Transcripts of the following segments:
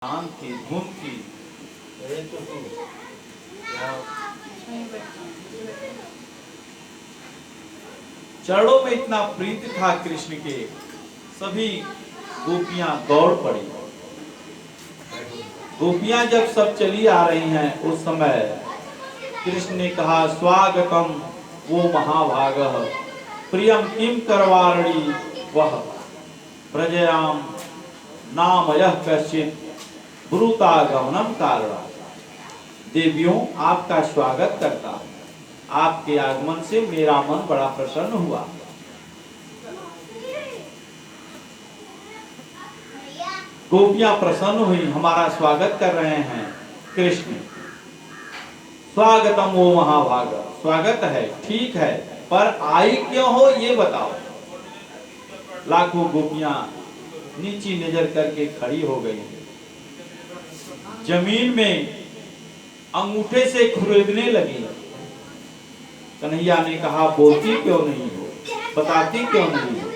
आम की धूम की चरणों में इतना प्रीति था कृष्ण के, सभी गोपियां दौड़ पड़ी। गोपियां जब सब चली आ रही हैं, उस समय कृष्ण ने कहा, स्वागतम वो महाभागः प्रियम किम करवाणी वह प्रजयाम नामयः कश्चित् ब्रूतागमनम कारण। देवियों, आपका स्वागत करता हूं। आपके आगमन से मेरा मन बड़ा प्रसन्न हुआ। गोपियां प्रसन्न हुई, हमारा स्वागत कर रहे हैं कृष्ण। स्वागतम वो महाभाग, स्वागत है, ठीक है, पर आई क्यों हो ये बताओ। लाखों गोपियां नीची नजर करके खड़ी हो गई, जमीन में अंगूठे से खुरेदने लगी। कन्हैया ने कहा, बोलती क्यों नहीं हो, बताती क्यों नहीं हो।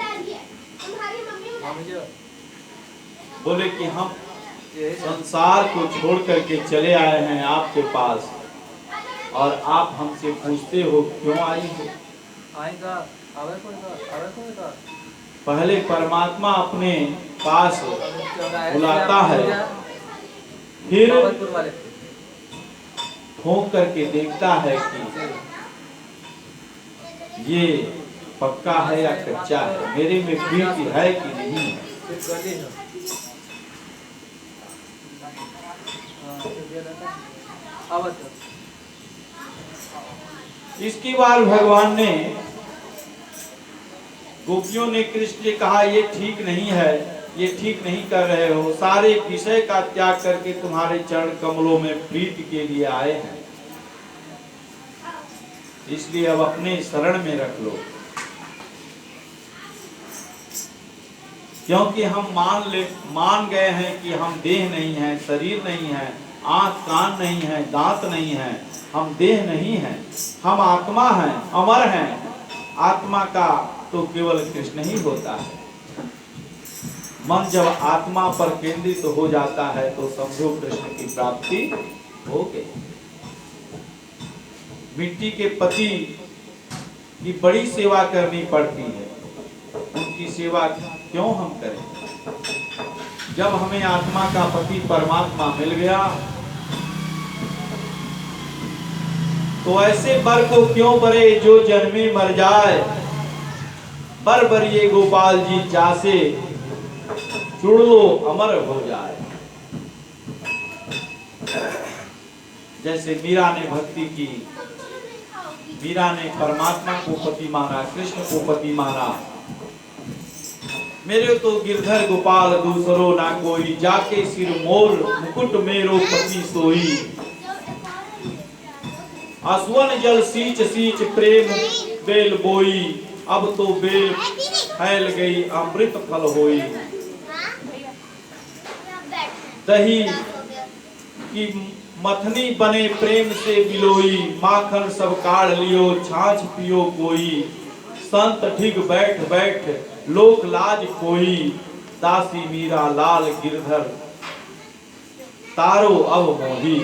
बोले कि हम संसार को छोड़ करके चले आए हैं आपके पास, और आप हमसे पूछते हो क्यों आई हो। पहले परमात्मा अपने पास बुलाता है, फिर ठोक करके देखता है कि ये पक्का है या कच्चा है, मेरे में प्रीति है कि नहीं। इसकी बात भगवान ने, गोपियों ने कृष्ण से कहा, ये ठीक नहीं है, ये ठीक नहीं कर रहे हो, सारे विषय का त्याग करके तुम्हारे चरण कमलों में प्रीति के लिए आए हैं, इसलिए अब अपने शरण में रख लो। क्योंकि हम मान गए हैं कि हम देह नहीं है, शरीर नहीं है, आंख कान नहीं है, दांत नहीं है, हम देह नहीं है, हम आत्मा हैं, अमर हैं। आत्मा का तो केवल कृष्ण ही होता है। मन जब आत्मा पर केंद्रित हो जाता है तो समझो कृष्ण की प्राप्ति हो गई। मिट्टी के पति की बड़ी सेवा करनी पड़ती है, उनकी सेवा क्यों हम करें। जब हमें आत्मा का पति परमात्मा मिल गया तो ऐसे बर को क्यों बरे जो जन्मे मर जाए। बर बरिए गोपाल जी जासे जुड़ लो अमर हो जाए। जैसे मीरा ने भक्ति की, मीरा ने परमात्मा को पति माना, कृष्ण को पति माना। मेरे तो गिरधर गोपाल दूसरो ना कोई, जाके सिर मोर मुकुट मेरो पति सोई। असवन जल सींच सींच प्रेम बेल बोई, अब तो बेल फैल गई अमृत फल होई। दही की मथनी बने प्रेम से बिलोई, माखन सब काढ़ लियो छाछ पियो कोई। संत ठीक बैठ बैठ लोक लाज कोई, दासी मीरा लाल गिरधर तारो अब मोही।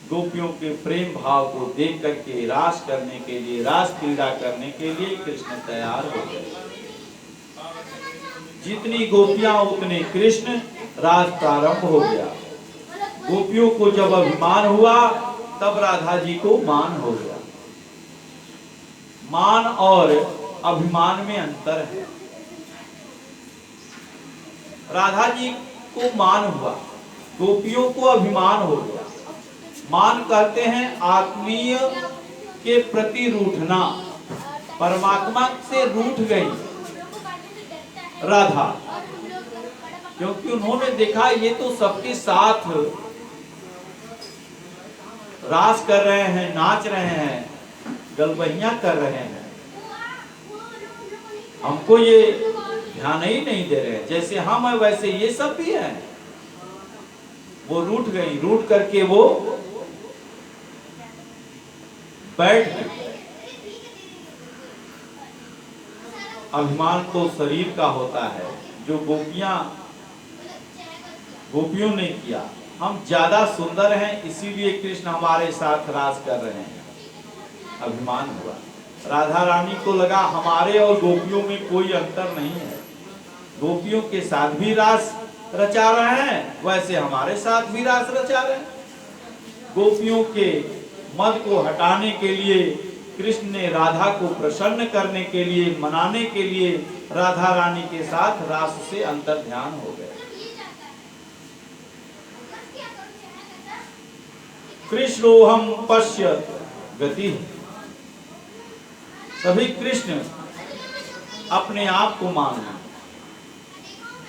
गोपियों के प्रेम भाव को देख करके रास करने के लिए, रास क्रीड़ा करने के लिए कृष्ण तैयार हो गए। जितनी गोपियां उतने कृष्ण, रास प्रारंभ हो गया। गोपियों को जब अभिमान हुआ तब राधा जी को मान हो गया। मान और अभिमान में अंतर है। राधा जी को मान हुआ, गोपियों को अभिमान हो गया। मान कहते हैं आत्मीय के प्रति रूठना। परमात्मा से रूठ गई राधा, क्योंकि उन्होंने देखा ये तो सबके साथ रास कर रहे हैं, नाच रहे हैं, गलबहियां कर रहे हैं, हमको ये ध्यान ही नहीं दे रहे। जैसे हम है वैसे ये सब भी है। वो रूठ गई, रूठ करके वो बैठ गई। अभिमान तो शरीर का होता है। जो गोपियां गोपियों ने किया। हम ज्यादा सुंदर हैं इसीलिए कृष्ण हमारे साथ रास कर रहे हैं, अभिमान हुआ। राधा रानी को लगा हमारे और गोपियों में कोई अंतर नहीं है, गोपियों के साथ भी रास रचा रहे हैं, वैसे हमारे साथ भी रास रचा रहे हैं। गोपियों के मद को हटाने के लिए कृष्ण ने राधा को प्रसन्न करने के लिए, मनाने के लिए राधा रानी के साथ रास से अंतर ध्यान हो गए। कृष्णोहम पश्य गति, सभी कृष्ण अपने आप को मान ली।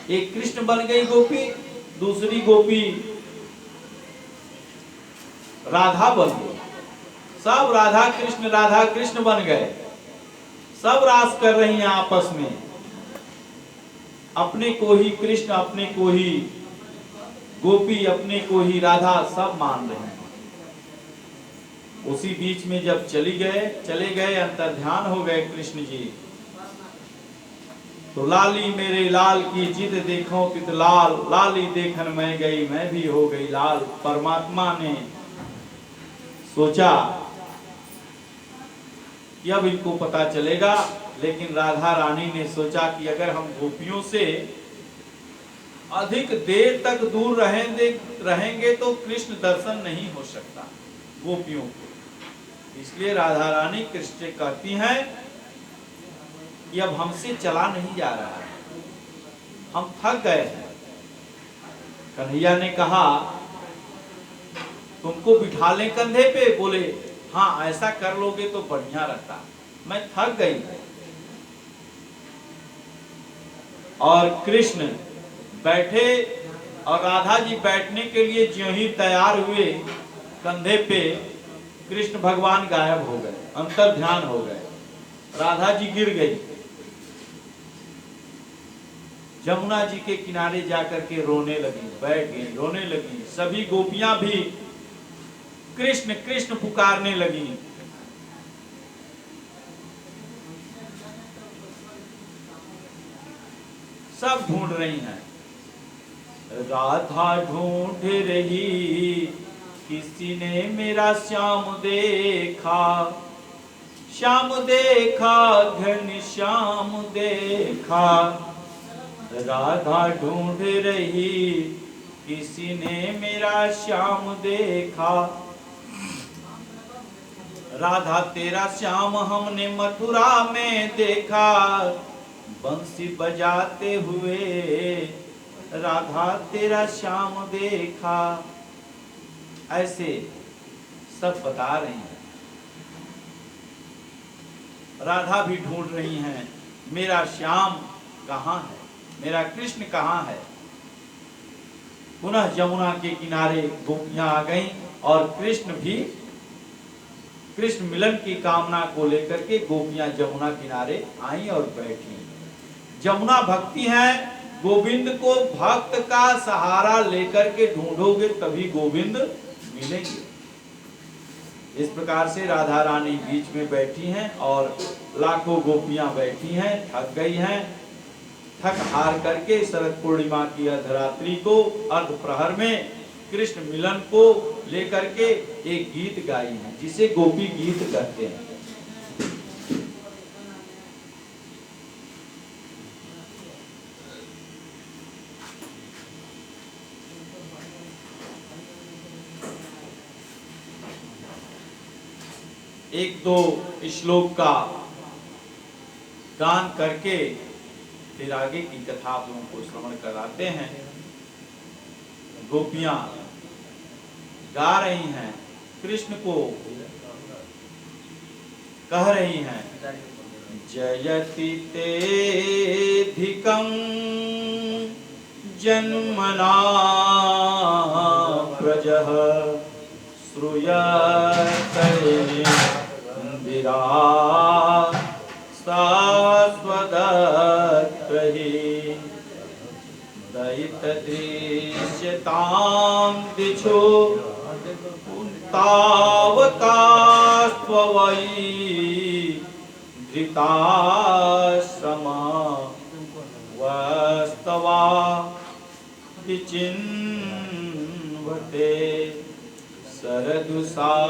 एक कृष्ण बन गई गोपी, दूसरी गोपी राधा बन गई। सब राधा कृष्ण बन गए, सब रास कर रही हैं आपस में, अपने को ही कृष्ण, अपने को ही गोपी, अपने को ही राधा, सब मान रहे हैं। उसी बीच में जब चले गए अंतर ध्यान हो गए कृष्ण जी, तो लाली मेरे लाल की जिद देखो तित लाल, लाली देखन मैं गई मैं भी हो गई लाल। परमात्मा ने सोचा कि अब इनको पता चलेगा, लेकिन राधा रानी ने सोचा कि अगर हम गोपियों से अधिक देर तक दूर रहेंगे तो कृष्ण दर्शन नहीं हो सकता गोपियों को। इसलिए राधा रानी कृष्ण से कहती हैं कि अब हमसे चला नहीं जा रहा है, हम थक गए हैं। कन्हैया ने कहा तुमको बिठा लें कंधे पे, बोले हाँ ऐसा कर लोगे तो बढ़िया रहता, मैं थक गई। और कृष्ण बैठे और राधा जी बैठने के लिए ज्यों ही तैयार हुए, कंधे पे कृष्ण भगवान गायब हो गए, अंतर ध्यान हो गए। राधा जी गिर गई, जमुना जी के किनारे जाकर के रोने लगी, बैठ गई, रोने लगी। सभी गोपियां भी कृष्ण कृष्ण पुकारने लगी। सब ढूंढ रही हैं, राधा ढूंढ रही किसी ने मेरा श्याम देखा, श्याम देखा घन श्याम देखा। राधा ढूंढ रही किसी ने मेरा श्याम देखा। राधा तेरा श्याम हमने मथुरा में देखा, बंसी बजाते हुए राधा तेरा श्याम देखा। ऐसे सब बता रही हैं। राधा भी ढूंढ रही हैं मेरा श्याम कहाँ है, मेरा कृष्ण कहाँ है। पुनः जमुना के किनारे गोपियां आ गईं और कृष्ण मिलन की कामना को लेकर के गोपियां जमुना किनारे आईं और बैठी। जमुना भक्ति है, गोविंद को भक्त का सहारा लेकर के ढूंढोगे तभी गोविंद मिलेंगे। इस प्रकार से राधा रानी बीच में बैठी हैं और लाखों गोपियां बैठी हैं, थक गई हैं। थक हार करके शरद पूर्णिमा की अर्धरात्रि को अर्ध प्रहर में कृष्ण मिलन को लेकर के एक गीत गाई है, जिसे गोपी गीत कहते हैं। एक दो श्लोक का गान करके फिर आगे की कथा आप लोगों को श्रवण कराते हैं। गोपियां गा रही हैं, कृष्ण को कह रही हैं, जयति तेधिकं जन्मना प्रजः श्रूयते इंदिरा शाश्वतत्रहि दयितदृश्यतां दिशो तावकास्त्वयि धृताश्रमा वस्तवा विचित्रमूर्तयः चिन्वते सरदुसादये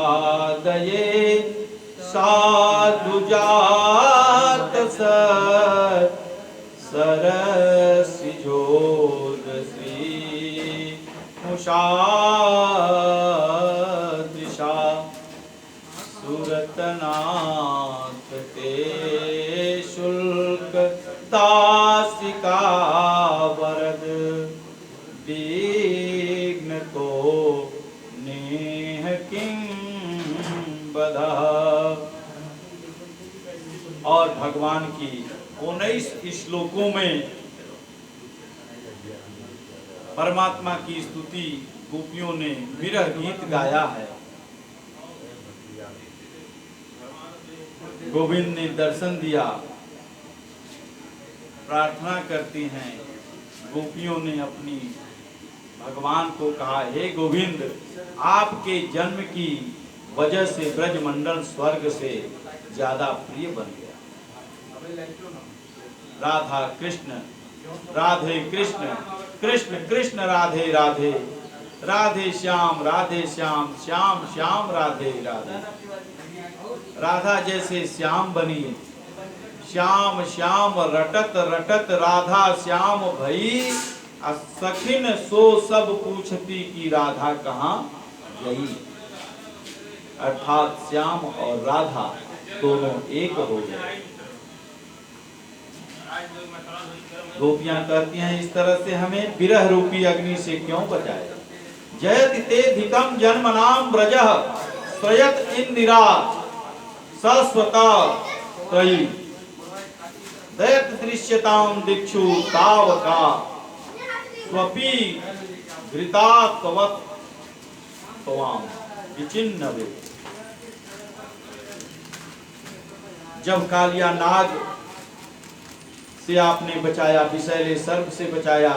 साधुजात सरसिजोद श्री मुषादृशा सुरतनाथ ते शुल्क दासिका वरद दीग्न तो नेह किं बधा। और भगवान की 19 श्लोकों में परमात्मा की स्तुति गोपियों ने विरह गीत गाया है। गोविंद ने दर्शन दिया, प्रार्थना करती हैं गोपियों ने अपनी भगवान को कहा, हे गोविंद, आपके जन्म की वजह से ब्रजमंडल स्वर्ग से ज्यादा प्रिय बन गया। राधा कृष्ण, राधे कृष्ण, कृष्ण कृष्ण राधे राधे, राधे श्याम, श्याम श्याम राधे राधे। राधा जैसे श्याम बनी, श्याम श्याम रटत रटत राधा श्याम भई, सखिन सो सब पूछती कि राधा कहाँ गई। अर्थात श्याम और राधा दोनों एक हो गए। गोपियां कहती हैं, इस तरह से हमें विरह रूपी अग्नि से क्यों बचाए। जयति ते धिकम जन्म नाम ब्रजः स्वयत इंदिरा सरस्वता तयि दयत दृश्यताम दिक्षु तावका स्वपी घृता तवत तवाम विचिन्नवे। जब कालिया नाग से आपने बचाया, विषैले सर्प से बचाया,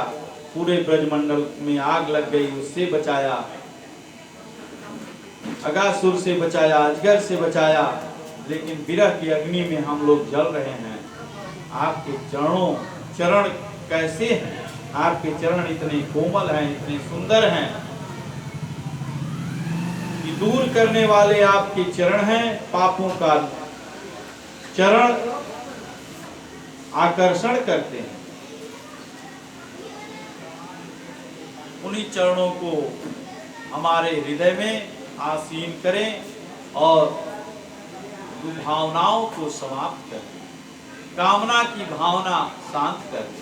पूरे ब्रजमंडल में आग लग गई उससे बचाया, अगासुर से बचाया, अजगर से बचाया, लेकिन विरह की अग्नि में हम लोग जल रहे हैं। आपके चरण कैसे हैं? आपके चरण इतने कोमल हैं, इतने सुंदर हैं कि दूर करने वाले आपके चरण हैं। पापों का चरण आकर्षण करते हैं। उन्हीं चरणों को हमारे हृदय में आसीन करें और दुर्भावनाओं को समाप्त करें, कामना की भावना शांत करें।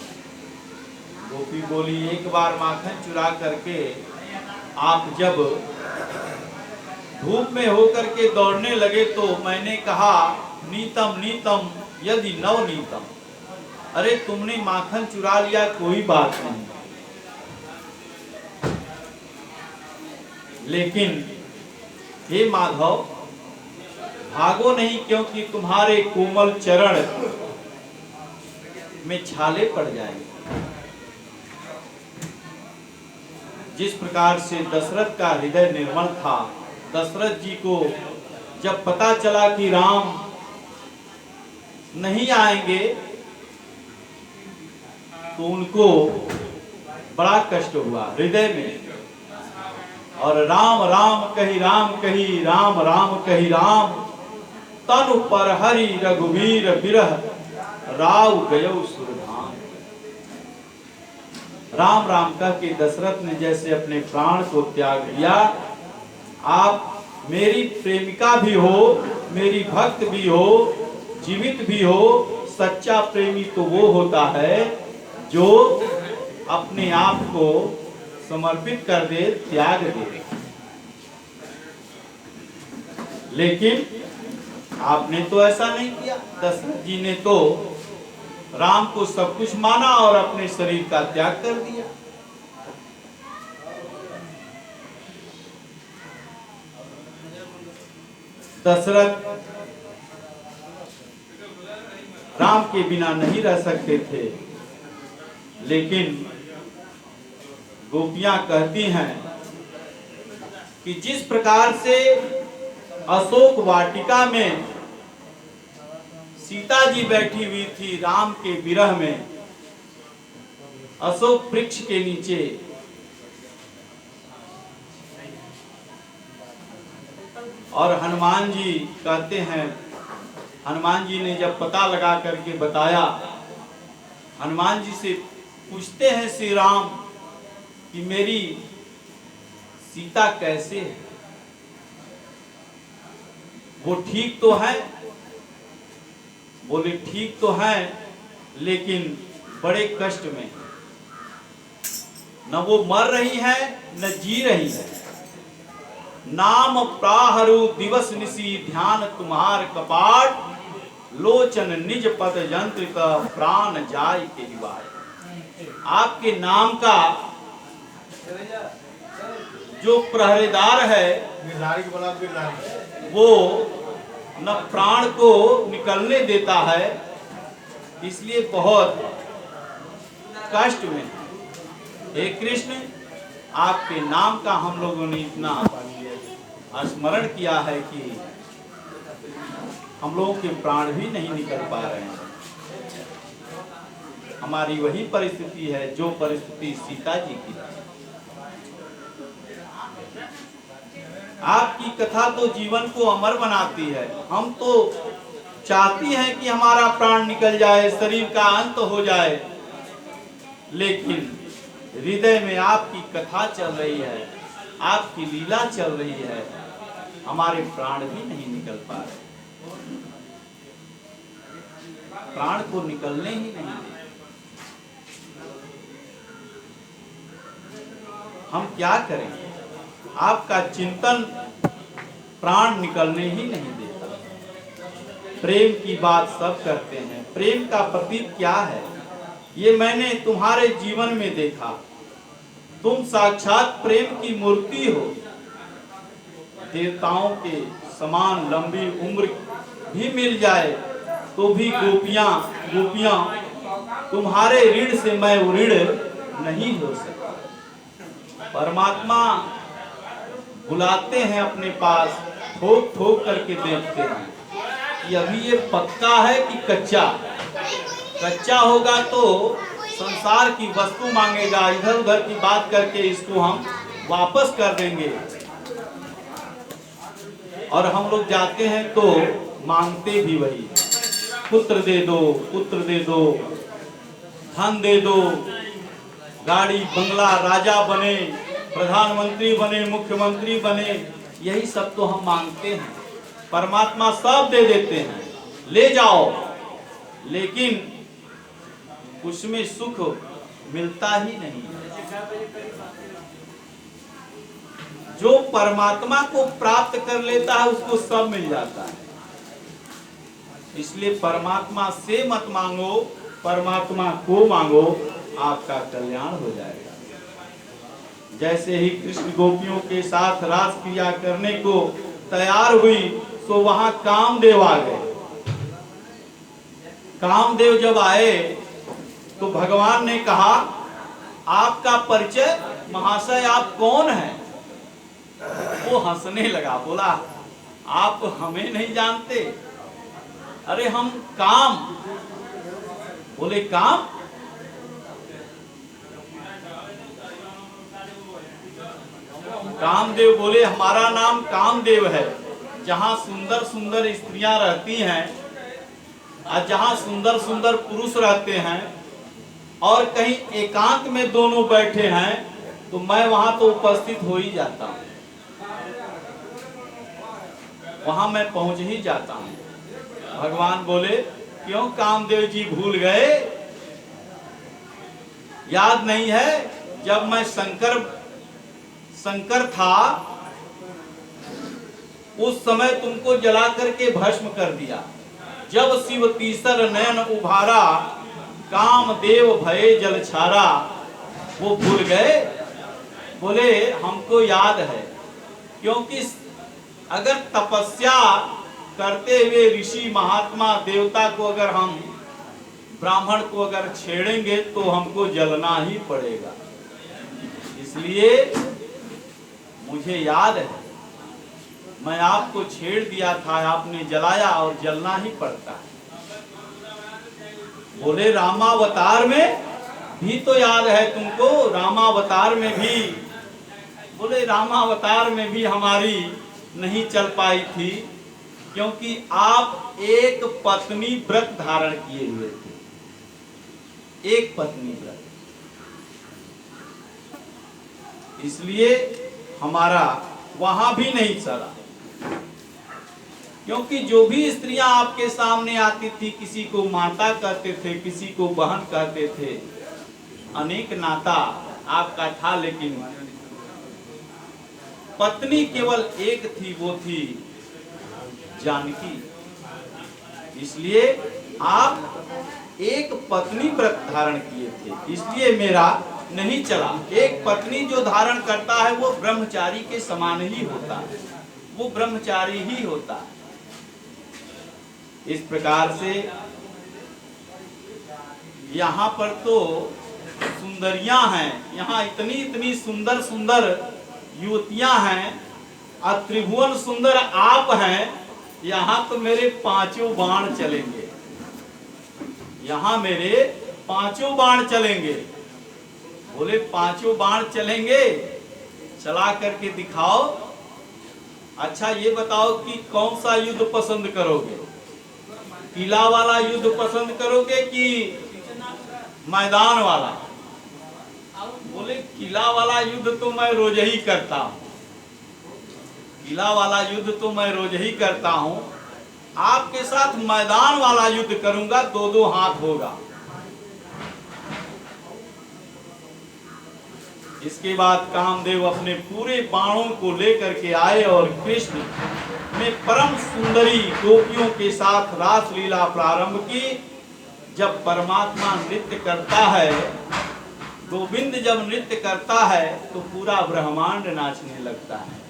गोपी बोली, एक बार माखन चुरा करके आप जब धूप में होकर के दौड़ने लगे तो मैंने कहा, नीतम नीतम यदि नवनीतम। अरे तुमने माखन चुरा लिया, कोई बात नहीं, लेकिन हे माधव भागो नहीं, क्योंकि तुम्हारे कोमल चरण में छाले पड़ जाएंगे। जिस प्रकार से दशरथ का हृदय निर्मल था, दशरथ जी को जब पता चला कि राम नहीं आएंगे तो उनको बड़ा कष्ट हुआ हृदय में। और राम राम कही राम कही, राम राम कही राम, तनु पर हरि रघुवीर बिरह राव गयो सुरधाम। राम राम कह के दशरथ ने जैसे अपने प्राण को त्याग दिया। आप मेरी प्रेमिका भी हो, मेरी भक्त भी हो, जीवित भी हो। सच्चा प्रेमी तो वो होता है जो अपने आप को समर्पित कर दे, त्याग दे। लेकिन आपने तो ऐसा नहीं किया। दशरथ जी ने तो राम को सब कुछ माना और अपने शरीर का त्याग कर दिया। दशरथ राम के बिना नहीं रह सकते थे, लेकिन गोपियां कहती हैं कि जिस प्रकार से अशोक वाटिका में सीता जी बैठी हुई थी राम के विरह में, अशोक वृक्ष के नीचे और हनुमान जी कहते हैं, हनुमान जी ने जब पता लगा करके बताया, हनुमान जी से पूछते हैं श्री राम कि मेरी सीता कैसे है, वो ठीक तो है? बोले ठीक तो है, लेकिन बड़े कष्ट में, न वो मर रही है न जी रही है। नाम प्राहरु दिवस निशी ध्यान तुम्हार कपाट, लोचन निज पद यंत्रित प्राण जाय के दिवाय। आपके नाम का जो पहरेदार है वो न प्राण को निकलने देता है, इसलिए बहुत कष्ट में। हे कृष्ण, आपके नाम का हम लोगों ने इतना स्मरण किया है कि हम लोगों के प्राण भी नहीं निकल पा रहे हैं। हमारी वही परिस्थिति है जो परिस्थिति सीता जी की थी। आपकी कथा तो जीवन को अमर बनाती है। हम तो चाहती हैं कि हमारा प्राण निकल जाए, शरीर का अंत हो जाए, लेकिन हृदय में आपकी कथा चल रही है, आपकी लीला चल रही है, हमारे प्राण भी नहीं निकल पा रहे। प्राण को निकलने ही नहीं दे। हम क्या करें? आपका चिंतन प्राण निकलने ही नहीं देता। प्रेम की बात सब करते हैं, प्रेम का प्रतीक क्या है ये मैंने तुम्हारे जीवन में देखा। तुम साक्षात प्रेम की मूर्ति हो। देवताओं के समान लंबी उम्र भी मिल जाए तो भी गोपियां तुम्हारे ऋण से मैं ऋण नहीं हो सकता। परमात्मा बुलाते हैं अपने पास, ठोक ठोक करके देखते हैं कि अभी ये पक्का है कि कच्चा। कच्चा होगा तो संसार की वस्तु मांगेगा, इधर उधर की बात करके इसको हम वापस कर देंगे। और हम लोग जाते हैं तो मांगते भी वही, पुत्र दे दो, पुत्र दे दो, धन दे दो, गाड़ी बंगला, राजा बने, प्रधानमंत्री बने, मुख्यमंत्री बने, यही सब तो हम मांगते हैं। परमात्मा सब दे देते हैं, ले जाओ, लेकिन उसमें सुख मिलता ही नहीं। जो परमात्मा को प्राप्त कर लेता है उसको सब मिल जाता है। इसलिए परमात्मा से मत मांगो, परमात्मा को मांगो, आपका कल्याण हो जाएगा। जैसे ही कृष्ण गोपियों के साथ रास क्रिया करने को तैयार हुई तो वहां कामदेव आ गए। कामदेव जब आए तो भगवान ने कहा, आपका परिचय महाशय, आप कौन हैं? वो हंसने लगा, बोला आप हमें नहीं जानते? अरे हम काम। बोले काम? कामदेव बोले हमारा नाम कामदेव है। जहां सुंदर सुंदर स्त्रियां रहती हैं और जहां सुंदर सुंदर पुरुष रहते हैं और कहीं एकांत में दोनों बैठे हैं तो मैं वहां तो उपस्थित हो ही जाता हूं, वहां मैं पहुंच ही जाता हूं। भगवान बोले क्यों कामदेव जी भूल गए? याद नहीं है जब मैं शंकर था उस समय तुमको जला करके भस्म कर दिया। जब शिव तीसर नयन उभारा, कामदेव भये जलछारा। वो भूल गए? बोले हमको याद है, क्योंकि अगर तपस्या करते हुए ऋषि महात्मा देवता को अगर हम ब्राह्मण को अगर छेड़ेंगे तो हमको जलना ही पड़ेगा। इसलिए मुझे याद है मैं आपको छेड़ दिया था, आपने जलाया और जलना ही पड़ता है। बोले रामावतार में भी तो याद है तुमको? रामावतार में भी, बोले रामावतार में भी हमारी नहीं चल पाई थी, क्योंकि आप एक पत्नी व्रत धारण किए हुए थे, एक पत्नी व्रत। इसलिए हमारा वहां भी नहीं चला, क्योंकि जो भी स्त्रियां आपके सामने आती थी, किसी को माता कहते थे, किसी को बहन कहते थे, अनेक नाता आपका था, लेकिन पत्नी केवल एक थी, वो थी जानकी। इसलिए आप एक पत्नी व्रत धारण किए थे, इसलिए मेरा नहीं चला। एक पत्नी जो धारण करता है वो ब्रह्मचारी के समान ही होता है, वो ब्रह्मचारी ही होता है। इस प्रकार से यहाँ पर तो सुंदरियां हैं, यहाँ इतनी इतनी सुंदर सुंदर युवतियां हैं, और त्रिभुवन सुंदर आप हैं। यहाँ तो मेरे पांचों बाण चलेंगे, यहाँ मेरे पांचों बाण चलेंगे। बोले पांचों बाण चलेंगे, चला करके दिखाओ। अच्छा ये बताओ कि कौन सा युद्ध पसंद करोगे, किला वाला युद्ध पसंद करोगे कि मैदान वाला? बोले किला वाला युद्ध तो मैं रोज ही करता हूँ, किला वाला युद्ध तो मैं रोज ही करता हूँ, आपके साथ मैदान वाला युद्ध करूंगा, दो दो हाथ होगा। इसके बाद कामदेव अपने पूरे बाणों को लेकर के आए और कृष्ण ने परम सुंदरी गोपियों के साथ रास लीला प्रारंभ की। जब परमात्मा नृत्य करता है, गोविंद जब नृत्य करता है, तो पूरा ब्रह्मांड नाचने लगता है।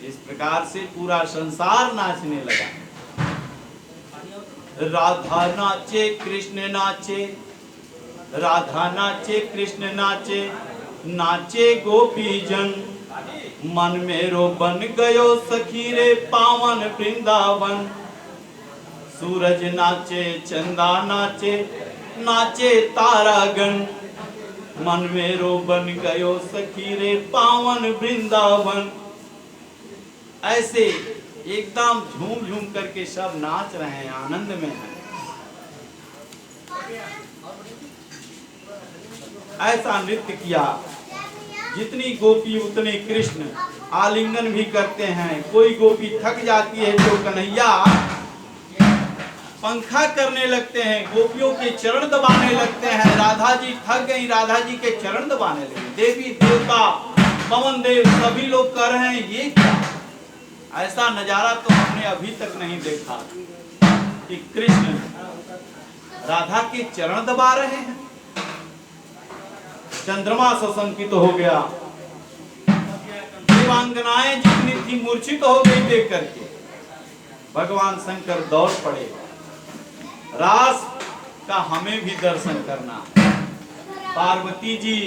इस प्रकार से पूरा संसार नाचने लगा। राधा नाचे कृष्ण नाचे, राधा नाचे कृष्ण नाचे, नाचे गोपी जन, मन मेरो बन गयो सखी रे पावन वृंदावन। सूरज नाचे चंदा नाचे, नाचे तारागण, मन मेरो बन गयो सखी रे पावन वृंदावन। ऐसे एकदम झूम झूम करके सब नाच रहे हैं, आनंद में हैं। ऐसा नृत्य किया, जितनी गोपी उतने कृष्ण आलिंगन भी करते हैं। कोई गोपी थक जाती है तो कन्हैया पंखा करने लगते हैं, गोपियों के चरण दबाने लगते हैं। राधा जी थक गई, राधा जी के चरण दबाने लगे। देवी देवता पवन देव सभी लोग कर रहे हैं, ये क्या? ऐसा नजारा तो हमने अभी तक नहीं देखा कि कृष्ण राधा के चरण दबा रहे हैं। चंद्रमा सशंकित हो गया, देवांगनाएं जितनी थी मूर्छित हो गई देख करके। भगवान शंकर दौड़ पड़े, रास का हमें भी दर्शन करना। पार्वती जी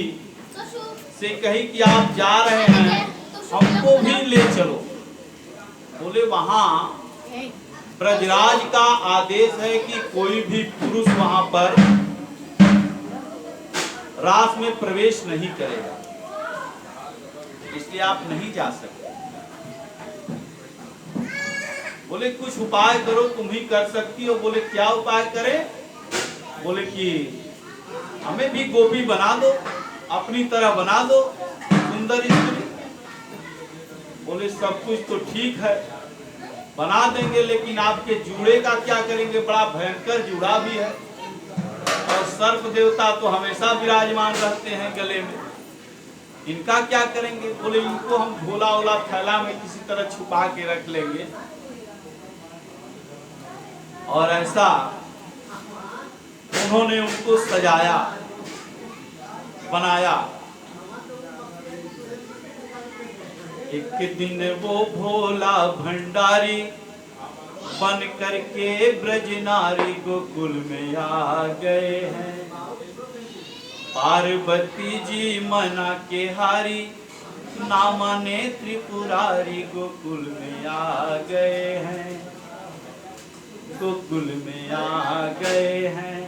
से कही कि आप जा रहे हैं, हमको भी ले चलो। बोले वहां ब्रजराज का आदेश है कि कोई भी पुरुष वहां पर रास में प्रवेश नहीं करेगा, इसलिए आप नहीं जा सकते। बोले कुछ उपाय करो, तुम ही कर सकती हो। बोले क्या उपाय करें? बोले कि हमें भी गोपी बना दो, अपनी तरह बना दो, सुंदर स्त्री। बोले सब कुछ तो ठीक है, बना देंगे, लेकिन आपके जूड़े का क्या करेंगे? बड़ा भयंकर जूड़ा भी है, और सर्प देवता तो हमेशा विराजमान रहते हैं गले में, इनका क्या करेंगे? बोले इनको हम झोला ओला थैला में किसी तरह छुपा के रख लेंगे। और ऐसा उन्होंने उनको सजाया, बनाया। एक दिन वो भोला भंडारी बन करके ब्रज नारी गोकुल में आ गए हैं। पार्वती जी मना के हारी, ना माने त्रिपुरारी गोकुल में आ गए हैं, गोकुल में आ गए हैं।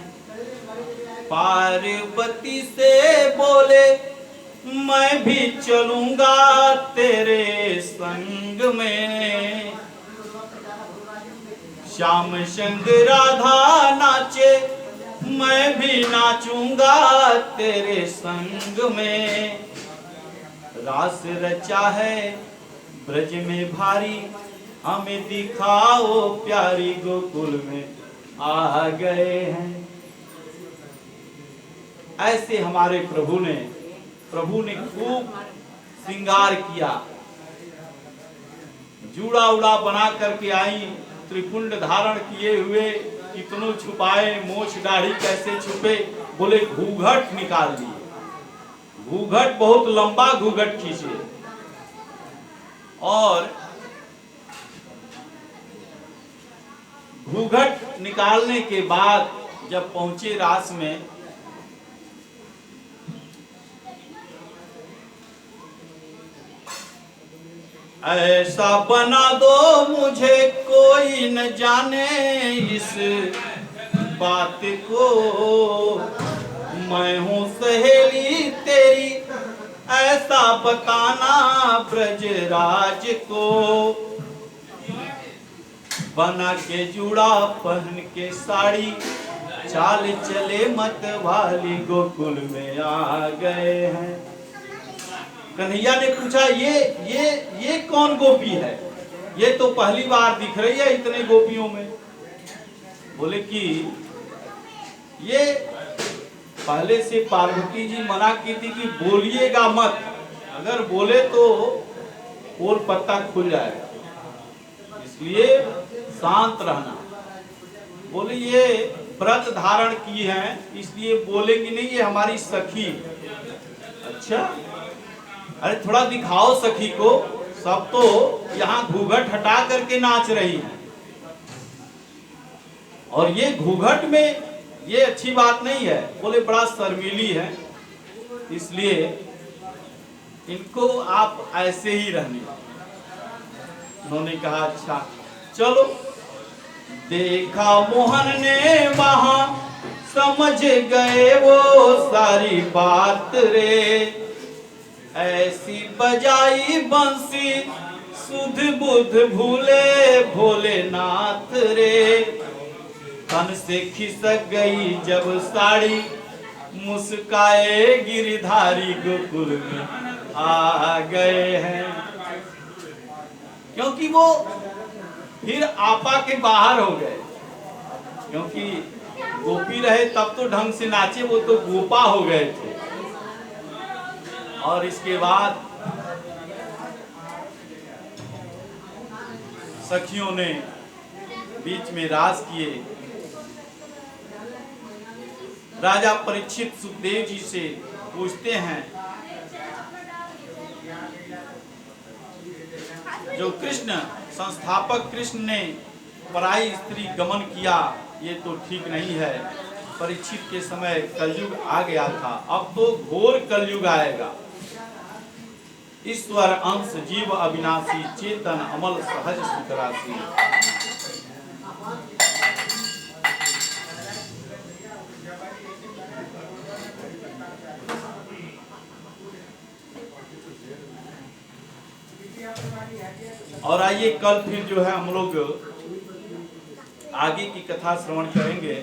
पार्वती से बोले मैं भी चलूंगा तेरे संग में। श्याम संग राधा नाचे, मैं भी नाचूंगा तेरे संग में। रास रचा है ब्रज में भारी, हमें दिखाओ प्यारी, गोकुल में आ गए हैं। ऐसे हमारे प्रभु ने खूब श्रृंगार किया। जूड़ा उड़ा बना करके आई, त्रिपुंड धारण किए हुए, कितनों छुपाए, मोछ दाढ़ी कैसे छुपे, बोले घूंघट निकाल दिए। घूंघट बहुत लंबा घूंघट खींचे और घूंघट निकालने के बाद जब पहुंचे रास में, ऐसा बना दो मुझे कोई न जाने इस बात को, मैं हूँ सहेली तेरी ऐसा बताना ब्रजराज को। बना के जूड़ा पहन के साड़ी, चाल चले मत वाली, गोकुल में आ गए हैं। कन्हैया ने पूछा ये कौन गोपी है? ये तो पहली बार दिख रही है इतने गोपियों में। बोले कि ये पहले से पार्वती जी मना की थी कि बोलिएगा मत, अगर बोले तो और पत्ता खुल जाएगा, इसलिए शांत रहना। बोले ये व्रत धारण की हैं इसलिए बोलेंगी नहीं, ये हमारी सखी। अच्छा, अरे थोड़ा दिखाओ सखी को। सब तो यहाँ घूंघट हटा करके नाच रही है और ये घूंघट में ये अच्छी बात नहीं है। बोले बड़ा शर्मीली है, इसलिए इनको आप ऐसे ही रहने। उन्होंने कहा अच्छा चलो। देखा मोहन ने वहां, समझ गए वो सारी बात रे। ऐसी बजाई बंसी, सुध बुध भूले भोलेनाथ रे। तन से खिसक गई जब साड़ी, मुस्काए गिरधारी, गोकुल में आ गए हैं। क्योंकि वो फिर आपा के बाहर हो गए, क्योंकि गोपी रहे तब तो ढंग से नाचे, वो तो गोपा हो गए थे। और इसके बाद सखियों ने बीच में रास किए। राजा परीक्षित सुखदेव जी से पूछते हैं, जो कृष्ण संस्थापक कृष्ण ने पराई स्त्री गमन किया, ये तो ठीक नहीं है। परीक्षित के समय कलयुग आ गया था, अब तो घोर कलयुग आएगा। ईश्वर अंश जीव अविनाशी, चेतन अमल सहज सुतरासी। और आइए कल फिर जो है हम लोग आगे की कथा श्रवण करेंगे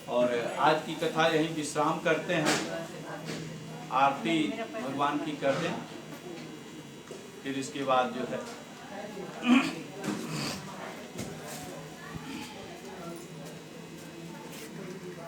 और आज की कथा यहीं विश्राम करते हैं। आरती भगवान की कर दें, फिर इसके बाद जो है